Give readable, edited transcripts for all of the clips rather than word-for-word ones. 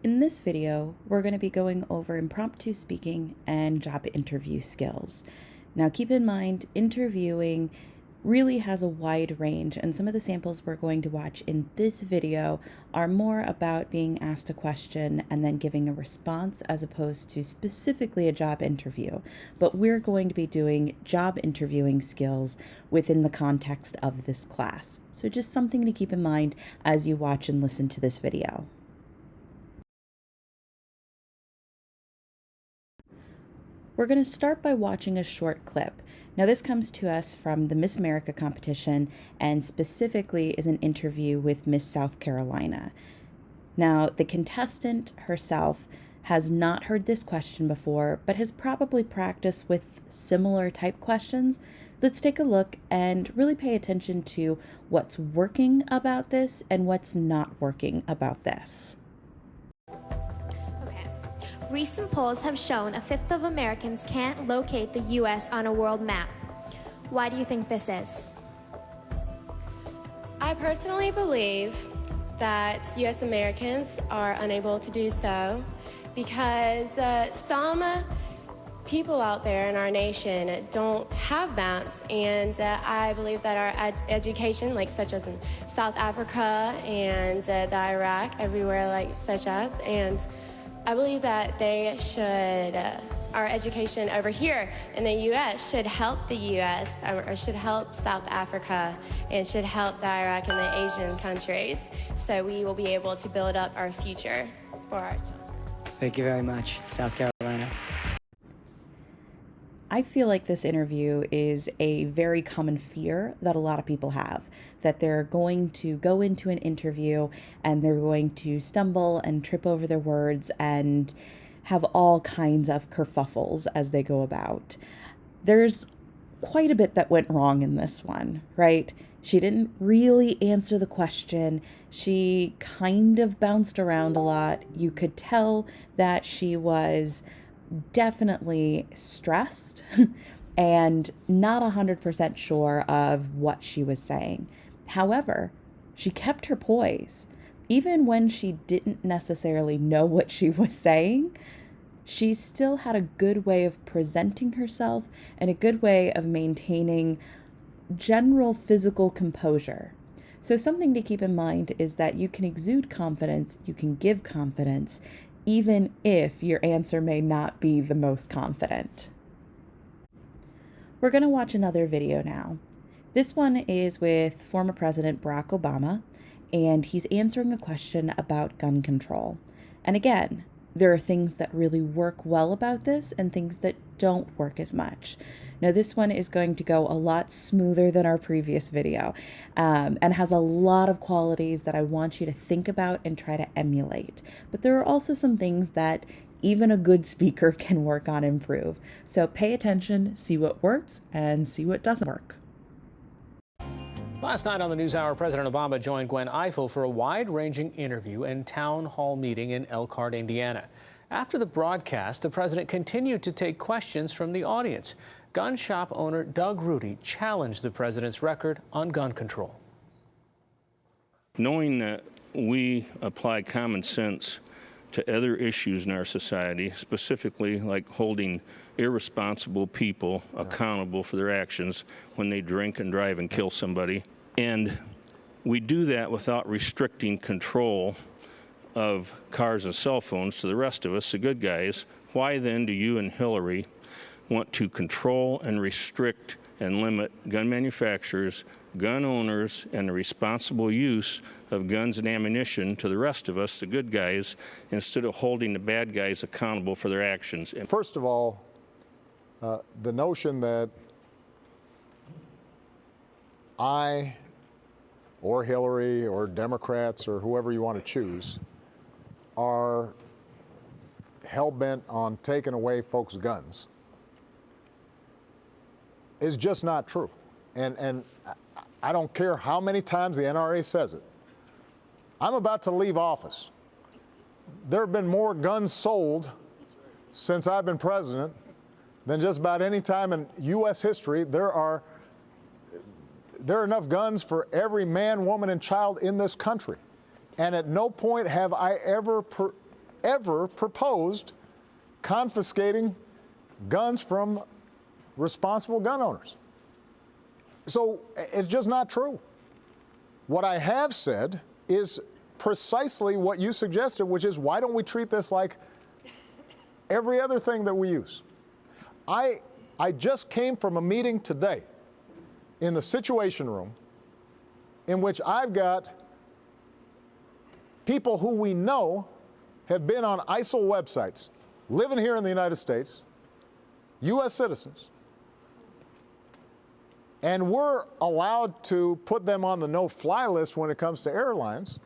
In this video, we're going to be going over impromptu speaking and job interview skills. Now keep in mind, interviewing really has a wide range, and some of the samples we're going to watch in this video are more about being asked a question and then giving a response as opposed to specifically a job interview. But we're going to be doing job interviewing skills within the context of this class. So just something to keep in mind as you watch and listen to this video. We're going to start by watching a short clip. Now this comes to us from the Miss America competition and specifically is an interview with Miss South Carolina. Now the contestant herself has not heard this question before, but has probably practiced with similar type questions. Let's take a look and really pay attention to what's working about this and what's not working about this. Recent polls have shown a fifth of Americans can't locate the U.S. on a world map. Why do you think this is? I personally believe that U.S. Americans are unable to do so because some people out there in our nation don't have maps, and I believe that our education, such as in South Africa and the Iraq, everywhere such as, and I believe that they should, our education over here in the U.S. should help the U.S. or should help South Africa and should help the Iraq and the Asian countries, so we will be able to build up our future for our children. Thank you very much, South Carolina. I feel like this interview is a very common fear that a lot of people have, that they're going to go into an interview and they're going to stumble and trip over their words and have all kinds of kerfuffles as they go about. There's quite a bit that went wrong in this one, right? She didn't really answer the question. She kind of bounced around a lot. You could tell that she was definitely stressed and not 100% sure of what she was saying. However, she kept her poise. Even when she didn't necessarily know what she was saying, she still had a good way of presenting herself and a good way of maintaining general physical composure. So something to keep in mind is that you can exude confidence, you can give confidence, even if your answer may not be the most confident. We're going to watch another video now. This one is with former President Barack Obama, and he's answering a question about gun control. And again, there are things that really work well about this and things that don't work as much. Now, this one is going to go a lot smoother than our previous video and has a lot of qualities that I want you to think about and try to emulate. But there are also some things that even a good speaker can work on and improve. So pay attention, see what works, and see what doesn't work. Last night on the NewsHour, President Obama joined Gwen Ifill for a wide-ranging interview and town hall meeting in Elkhart, Indiana. After the broadcast, the president continued to take questions from the audience. Gun shop owner Doug Rudy challenged the president's record on gun control. Knowing that we apply common sense to other issues in our society, specifically like holding irresponsible people accountable for their actions when they drink and drive and kill somebody, and we do that without restricting control of cars and cell phones to the rest of us, the good guys, why then do you and Hillary want to control and restrict and limit gun manufacturers, gun owners, and the responsible use of guns and ammunition to the rest of us, the good guys, instead of holding the bad guys accountable for their actions? And first of all, the notion that I or Hillary or Democrats or whoever you want to choose are hell-bent on taking away folks' guns is just not true. And I don't care how many times the NRA says it. I'm about to leave office. There have been more guns sold since I've been president than just about any time in U.S. history. There are enough guns for every man, woman, and child in this country. And at no point have I ever ever proposed confiscating guns from responsible gun owners. So it's just not true. What I have said is precisely what you suggested, which is, why don't we treat this like every other thing that we use? I just came from a meeting today in the Situation Room in which I've got people who we know have been on ISIL websites, living here in the United States, U.S. citizens, and we're allowed to put them on the no-fly list when it comes to airlines.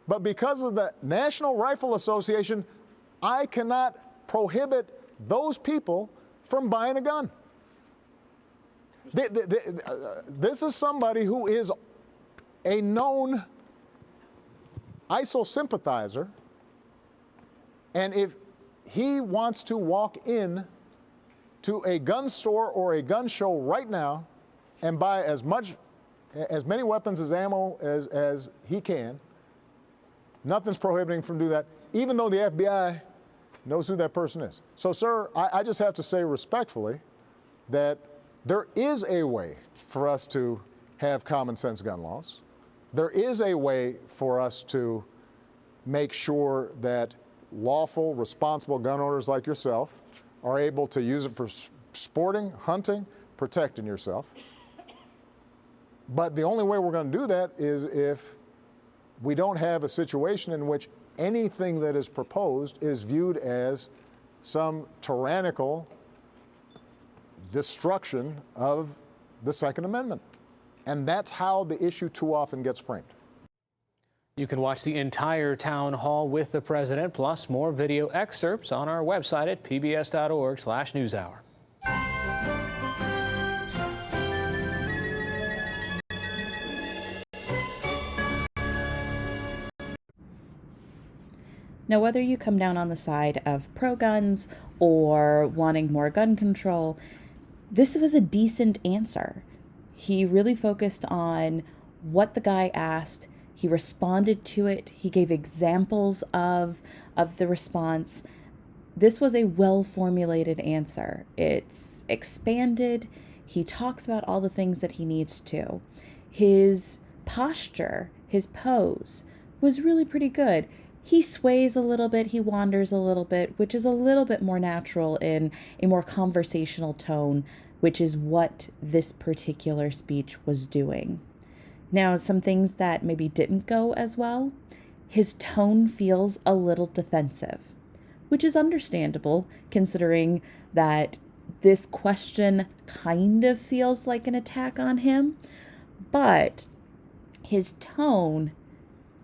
But because of the National Rifle Association, I cannot prohibit those people from buying a gun. This is somebody who is a known ISIL sympathizer, and if he wants to walk in to a gun store or a gun show right now and buy as many weapons as ammo as he can, nothing's prohibiting him from doing that, even though the FBI knows who that person is. So, sir, I just have to say respectfully that there is a way for us to have common sense gun laws. There is a way for us to make sure that lawful, responsible gun owners like yourself are able to use it for sporting, hunting, protecting yourself. But the only way we're going to do that is if we don't have a situation in which anything that is proposed is viewed as some tyrannical destruction of the Second Amendment. And that's how the issue too often gets framed. You can watch the entire town hall with the president, plus more video excerpts on our website at pbs.org/newshour. Now, whether you come down on the side of pro-guns or wanting more gun control, this was a decent answer. He really focused on what the guy asked. He responded to it. He gave examples of the response. This was a well-formulated answer. It's expanded. He talks about all the things that he needs to. His posture, his pose was really pretty good. He sways a little bit, he wanders a little bit, which is a little bit more natural in a more conversational tone, which is what this particular speech was doing. Now, some things that maybe didn't go as well, his tone feels a little defensive, which is understandable considering that this question kind of feels like an attack on him, but his tone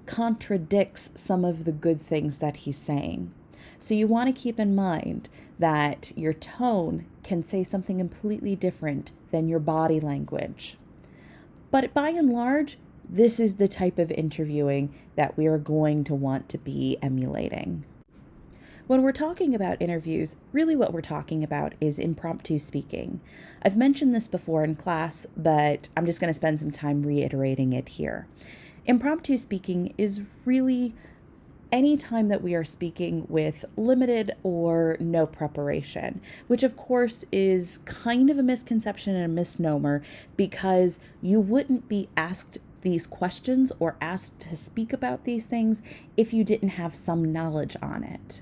contradicts some of the good things that he's saying. So you want to keep in mind that your tone can say something completely different than your body language. But by and large, this is the type of interviewing that we are going to want to be emulating. When we're talking about interviews, really what we're talking about is impromptu speaking. I've mentioned this before in class, but I'm just going to spend some time reiterating it here. Impromptu speaking is really any time that we are speaking with limited or no preparation, which of course is kind of a misconception and a misnomer because you wouldn't be asked these questions or asked to speak about these things if you didn't have some knowledge on it.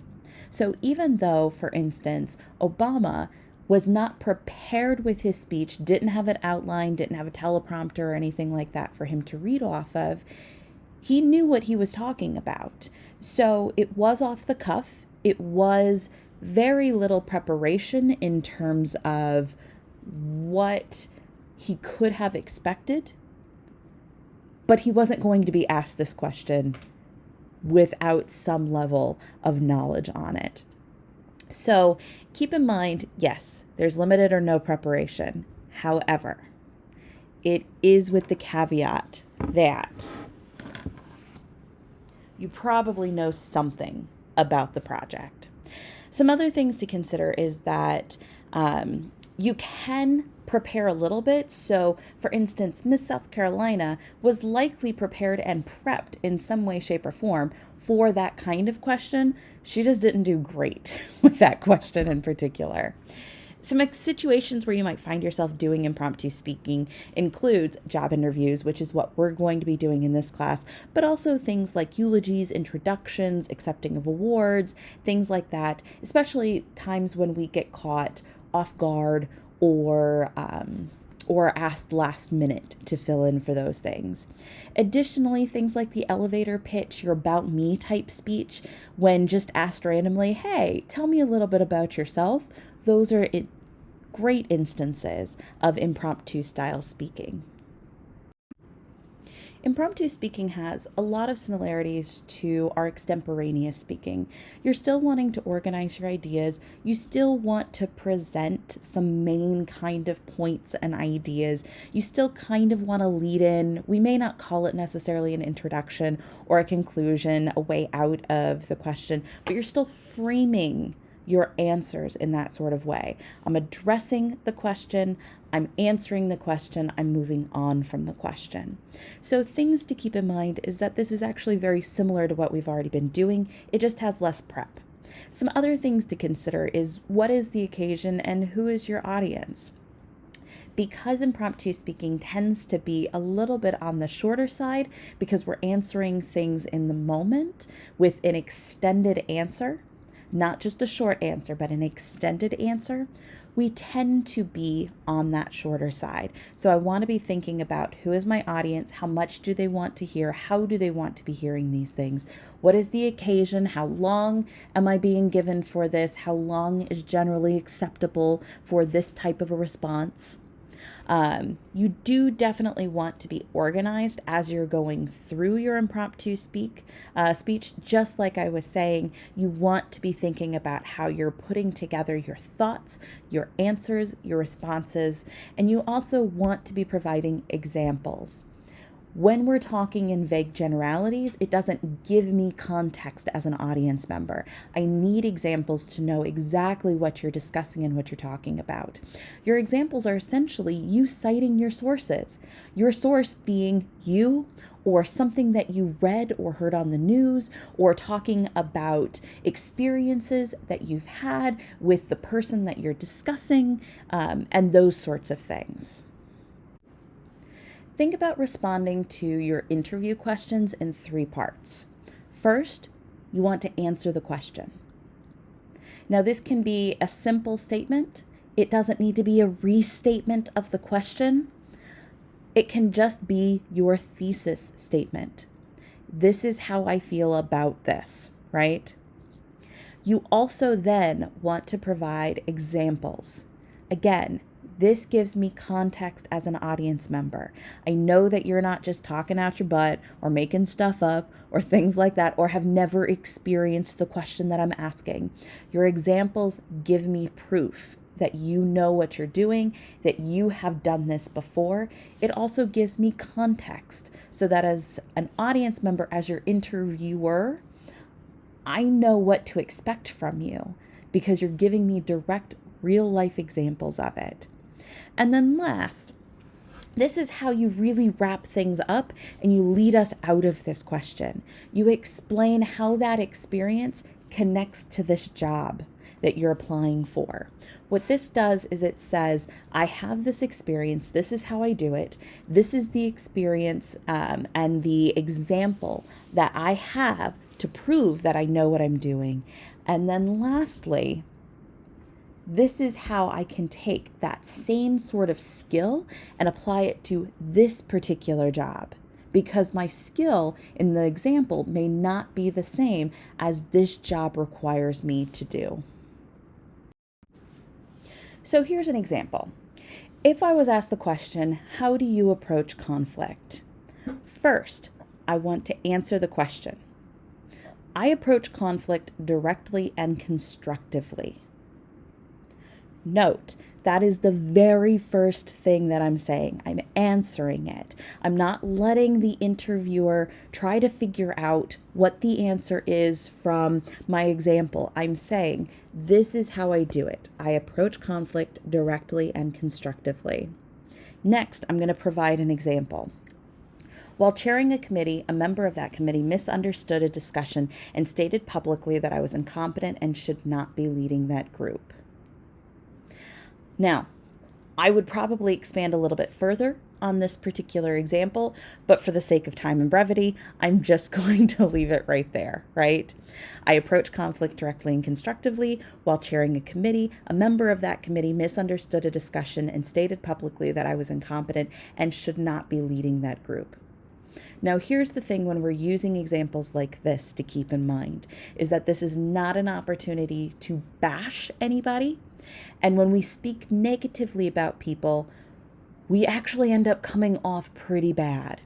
So even though, for instance, Obama was not prepared with his speech, didn't have it outlined, didn't have a teleprompter or anything like that for him to read off of, he knew what he was talking about. So it was off the cuff. It was very little preparation in terms of what he could have expected, but he wasn't going to be asked this question without some level of knowledge on it. So keep in mind, yes, there's limited or no preparation. However, it is with the caveat that you probably know something about the project. Some other things to consider is that you can prepare a little bit. So, for instance, Miss South Carolina was likely prepared and prepped in some way, shape, or form for that kind of question. She just didn't do great with that question in particular. Some situations where you might find yourself doing impromptu speaking includes job interviews, which is what we're going to be doing in this class, but also things like eulogies, introductions, accepting of awards, things like that, especially times when we get caught off guard or asked last minute to fill in for those things. Additionally, things like the elevator pitch, your about me type speech, when just asked randomly, hey, tell me a little bit about yourself. Those are great instances of impromptu style speaking. Impromptu speaking has a lot of similarities to our extemporaneous speaking. You're still wanting to organize your ideas. You still want to present some main kind of points and ideas. You still kind of want to lead in. We may not call it necessarily an introduction or a conclusion, a way out of the question, but you're still framing your answers in that sort of way. I'm addressing the question, I'm answering the question, I'm moving on from the question. So things to keep in mind is that this is actually very similar to what we've already been doing. It just has less prep. Some other things to consider is what is the occasion and who is your audience? Because impromptu speaking tends to be a little bit on the shorter side because we're answering things in the moment with an extended answer, not just a short answer, but an extended answer, we tend to be on that shorter side. So I want to be thinking about who is my audience, how much do they want to hear, how do they want to be hearing these things, what is the occasion, how long am I being given for this, how long is generally acceptable for this type of a response. You do definitely want to be organized as you're going through your impromptu speech. Just like I was saying, you want to be thinking about how you're putting together your thoughts, your answers, your responses, and you also want to be providing examples. When we're talking in vague generalities, it doesn't give me context as an audience member. I need examples to know exactly what you're discussing and what you're talking about. Your examples are essentially you citing your sources. Your source being you or something that you read or heard on the news, or talking about experiences that you've had with the person that you're discussing, and those sorts of things. Think about responding to your interview questions in 3 parts. First, you want to answer the question. Now, this can be a simple statement. It doesn't need to be a restatement of the question. It can just be your thesis statement. This is how I feel about this, right? You also then want to provide examples. Again, this gives me context as an audience member. I know that you're not just talking out your butt or making stuff up or things like that, or have never experienced the question that I'm asking. Your examples give me proof that you know what you're doing, that you have done this before. It also gives me context so that as an audience member, as your interviewer, I know what to expect from you because you're giving me direct real life examples of it. And then last, this is how you really wrap things up and you lead us out of this question. You explain how that experience connects to this job that you're applying for. What this does is it says, I have this experience, this is how I do it, this is the experience and the example that I have to prove that I know what I'm doing. And then lastly, this is how I can take that same sort of skill and apply it to this particular job, because my skill in the example may not be the same as this job requires me to do. So here's an example. If I was asked the question, how do you approach conflict? First, I want to answer the question. I approach conflict directly and constructively. Note, that is the very first thing that I'm saying. I'm answering it. I'm not letting the interviewer try to figure out what the answer is from my example. I'm saying, this is how I do it. I approach conflict directly and constructively. Next, I'm going to provide an example. While chairing a committee, a member of that committee misunderstood a discussion and stated publicly that I was incompetent and should not be leading that group. Now, I would probably expand a little bit further on this particular example, but for the sake of time and brevity, I'm just going to leave it right there, right? I approach conflict directly and constructively. While chairing a committee, a member of that committee misunderstood a discussion and stated publicly that I was incompetent and should not be leading that group. Now, here's the thing when we're using examples like this to keep in mind, is that this is not an opportunity to bash anybody. And when we speak negatively about people, we actually end up coming off pretty bad.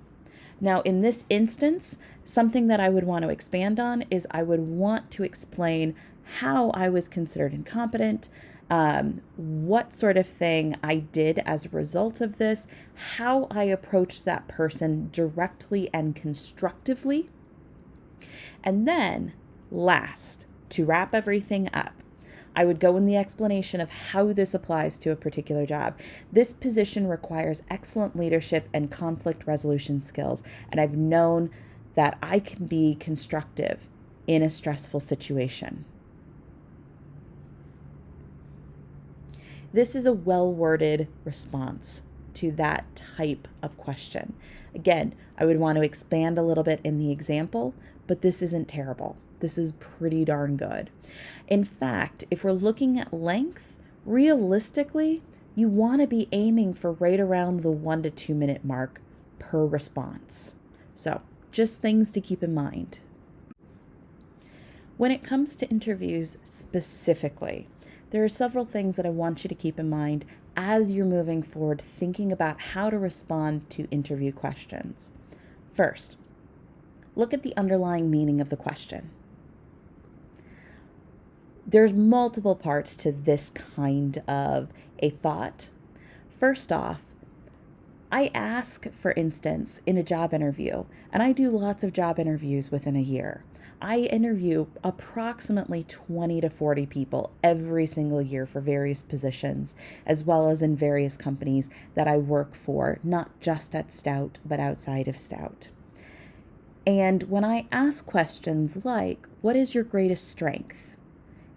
Now, in this instance, something that I would want to expand on is I would want to explain how I was considered incompetent, what sort of thing I did as a result of this, how I approached that person directly and constructively. And then last, to wrap everything up, I would go in the explanation of how this applies to a particular job. This position requires excellent leadership and conflict resolution skills, and I've known that I can be constructive in a stressful situation. This is a well-worded response to that type of question. Again, I would want to expand a little bit in the example, but this isn't terrible. This is pretty darn good. In fact, if we're looking at length, realistically, you want to be aiming for right around the 1 to 2 minute mark per response. So, just things to keep in mind. When it comes to interviews specifically, there are several things that I want you to keep in mind as you're moving forward thinking about how to respond to interview questions. First, look at the underlying meaning of the question. There's multiple parts to this kind of a thought. First off, I ask, for instance, in a job interview, and I do lots of job interviews within a year. I interview approximately 20 to 40 people every single year for various positions, as well as in various companies that I work for, not just at Stout, but outside of Stout. And when I ask questions like, what is your greatest strength?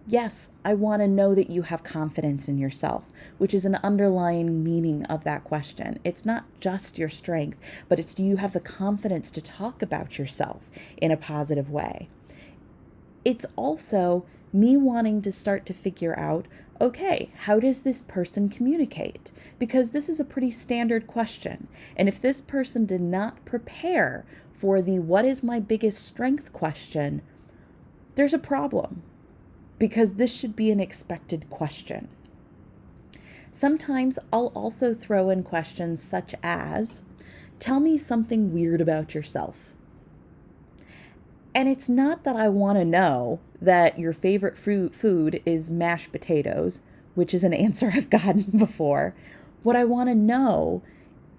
Yes, I want to know that you have confidence in yourself, which is an underlying meaning of that question. It's not just your strength, but it's do you have the confidence to talk about yourself in a positive way? It's also me wanting to start to figure out, okay, how does this person communicate? Because this is a pretty standard question. And if this person did not prepare for the what is my biggest strength question, there's a problem. Because this should be an expected question. Sometimes I'll also throw in questions such as, tell me something weird about yourself. And it's not that I want to know that your favorite food is mashed potatoes, which is an answer I've gotten before. What I want to know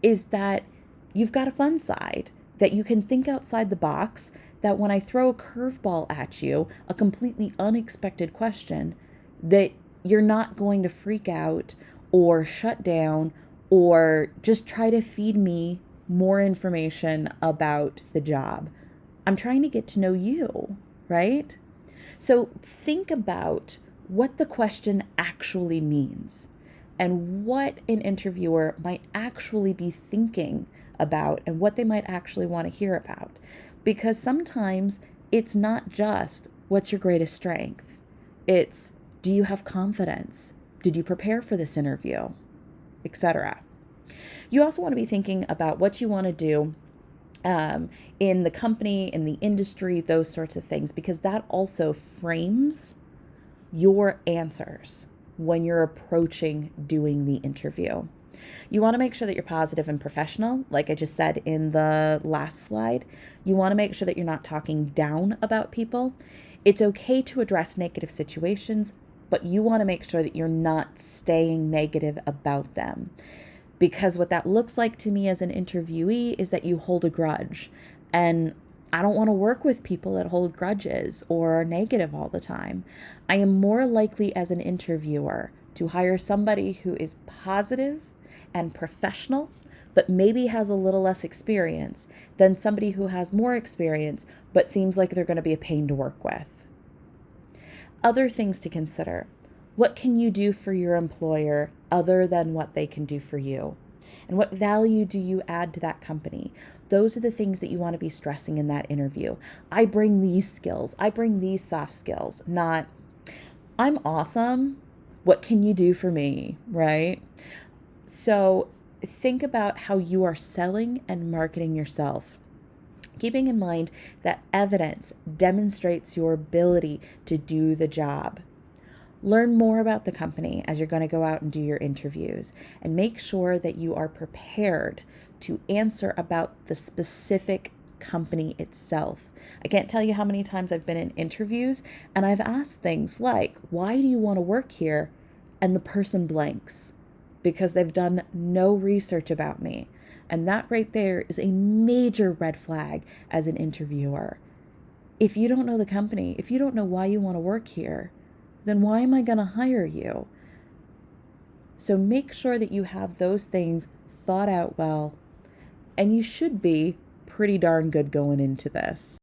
is that you've got a fun side, that you can think outside the box, that when I throw a curveball at you, a completely unexpected question, that you're not going to freak out or shut down or just try to feed me more information about the job. I'm trying to get to know you, right? So think about what the question actually means and what an interviewer might actually be thinking about and what they might actually want to hear about. Because sometimes it's not just what's your greatest strength. It's do you have confidence? Did you prepare for this interview? Etc. You also want to be thinking about what you want to do in the company, in the industry, those sorts of things, because that also frames your answers when you're approaching doing the interview. You want to make sure that you're positive and professional, like I just said in the last slide. You want to make sure that you're not talking down about people. It's okay to address negative situations, but you want to make sure that you're not staying negative about them. Because what that looks like to me as an interviewee is that you hold a grudge. And I don't want to work with people that hold grudges or are negative all the time. I am more likely as an interviewer to hire somebody who is positive and professional, but maybe has a little less experience than somebody who has more experience, but seems like they're going to be a pain to work with. Other things to consider. What can you do for your employer other than what they can do for you? And what value do you add to that company? Those are the things that you want to be stressing in that interview. I bring these skills. I bring these soft skills, not I'm awesome. What can you do for me, right? So think about how you are selling and marketing yourself, keeping in mind that evidence demonstrates your ability to do the job. Learn more about the company as you're going to go out and do your interviews, and make sure that you are prepared to answer about the specific company itself. I can't tell you how many times I've been in interviews and I've asked things like, why do you want to work here? And the person blanks because they've done no research about me. And that right there is a major red flag as an interviewer. If you don't know the company, if you don't know why you want to work here, then why am I going to hire you? So make sure that you have those things thought out well, and you should be pretty darn good going into this.